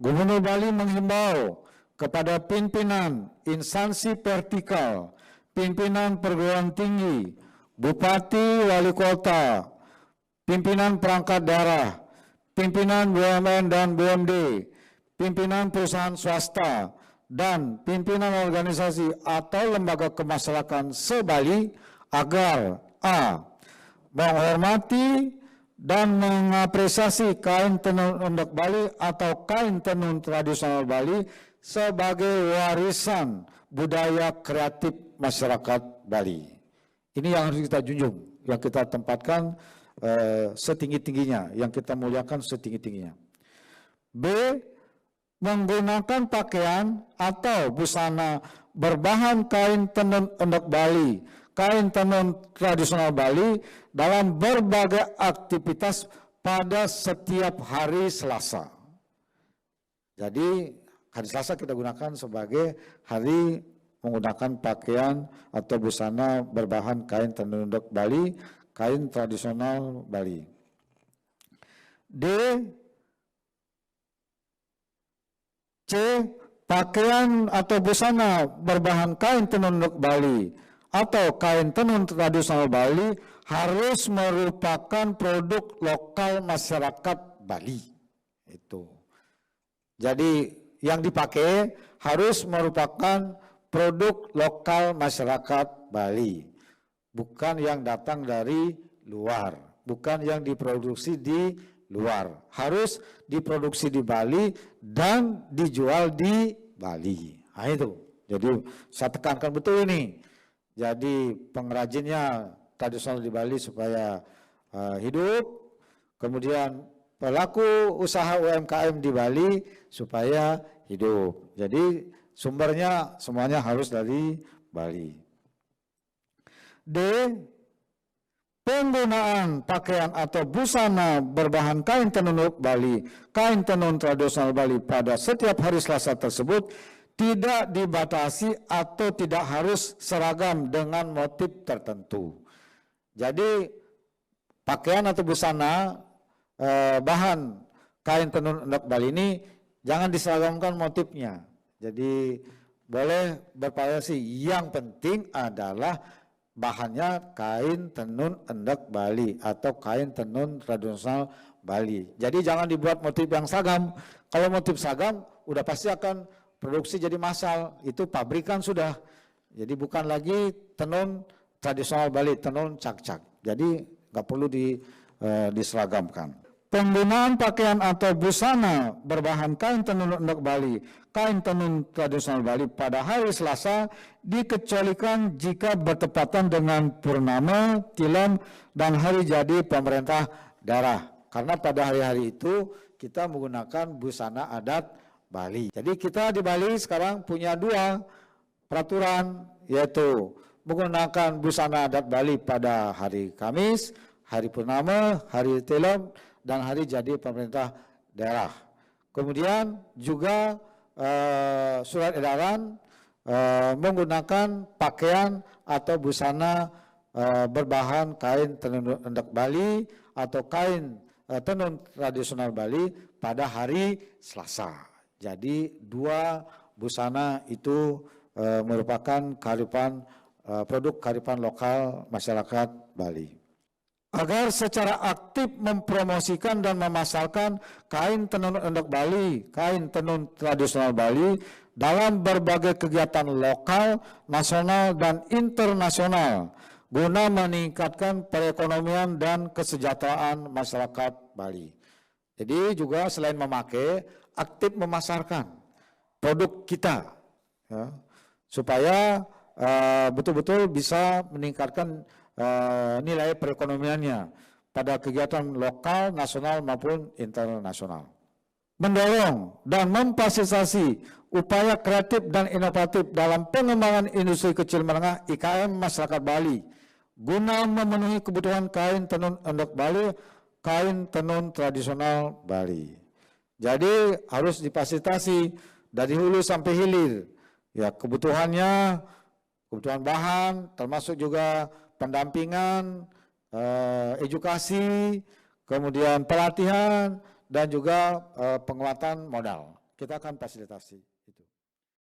Gubernur Bali menghimbau kepada pimpinan instansi vertikal, pimpinan perguruan tinggi, bupati, wali kota, pimpinan perangkat daerah, pimpinan BUMN dan BUMD, pimpinan perusahaan swasta, dan pimpinan organisasi atau lembaga kemasyarakatan se-Bali agar a. menghormati dan mengapresiasi kain tenun endek Bali atau kain tenun tradisional Bali sebagai warisan budaya kreatif masyarakat Bali. Ini yang harus kita junjung, yang kita tempatkan setinggi-tingginya, yang kita muliakan setinggi-tingginya. B. Menggunakan pakaian atau busana berbahan kain tenun endek Bali, kain tenun tradisional Bali dalam berbagai aktivitas pada setiap hari Selasa. Jadi hari Selasa kita gunakan sebagai hari menggunakan pakaian atau busana berbahan kain tenun endek Bali, kain tradisional Bali. D. C. Pakaian atau busana berbahan kain tenun endek Bali atau kain tenun tradisional Bali harus merupakan produk lokal masyarakat Bali. Itu. Jadi yang dipakai harus merupakan produk lokal masyarakat Bali, bukan yang datang dari luar, bukan yang diproduksi di luar. Harus diproduksi di Bali dan dijual di Bali. Nah itu. Jadi saya tekankan betul ini. Jadi pengrajinnya tradisional di Bali supaya hidup, kemudian pelaku usaha UMKM di Bali supaya hidup. Jadi sumbernya semuanya harus dari Bali. D. Penggunaan pakaian atau busana berbahan kain tenun Bali, kain tenun tradisional Bali pada setiap hari Selasa tersebut tidak dibatasi atau tidak harus seragam dengan motif tertentu. Jadi pakaian atau busana bahan kain tenun endek Bali ini jangan diseragamkan motifnya. Jadi boleh bervariasi. Yang penting adalah bahannya kain tenun endek Bali atau kain tenun tradisional Bali. Jadi jangan dibuat motif yang seragam. Kalau motif seragam udah pasti akan produksi jadi massal. Itu pabrikan sudah. Jadi bukan lagi tenun tradisional Bali, tenun cak-cak. Jadi nggak perlu diseragamkan. Penggunaan pakaian atau busana berbahan kain tenun endek Bali, kain tenun tradisional Bali pada hari Selasa dikecualikan jika bertepatan dengan purnama, tilam, dan hari jadi pemerintah daerah. Karena pada hari-hari itu kita menggunakan busana adat Bali. Jadi kita di Bali sekarang punya dua peraturan, yaitu menggunakan busana adat Bali pada hari Kamis, hari purnama, hari tilam, dan hari jadi pemerintah daerah. Kemudian juga surat edaran menggunakan pakaian atau busana berbahan kain tenun endek Bali atau kain tenun tradisional Bali pada hari Selasa. Jadi dua busana itu merupakan kearifan produk kearifan lokal masyarakat Bali. Agar secara aktif mempromosikan dan memasarkan kain tenun endek Bali, kain tenun tradisional Bali dalam berbagai kegiatan lokal, nasional, dan internasional guna meningkatkan perekonomian dan kesejahteraan masyarakat Bali. Jadi juga selain memakai, aktif memasarkan produk kita ya, supaya betul-betul bisa meningkatkan nilai perekonomiannya pada kegiatan lokal, nasional maupun internasional. Mendorong dan memfasilitasi upaya kreatif dan inovatif dalam pengembangan industri kecil menengah IKM masyarakat Bali guna memenuhi kebutuhan kain tenun endek Bali, kain tenun tradisional Bali. Jadi harus difasilitasi dari hulu sampai hilir. Ya, kebutuhannya, kebutuhan bahan, termasuk juga pendampingan, edukasi, kemudian pelatihan, dan juga penguatan modal. kita akan fasilitasi itu.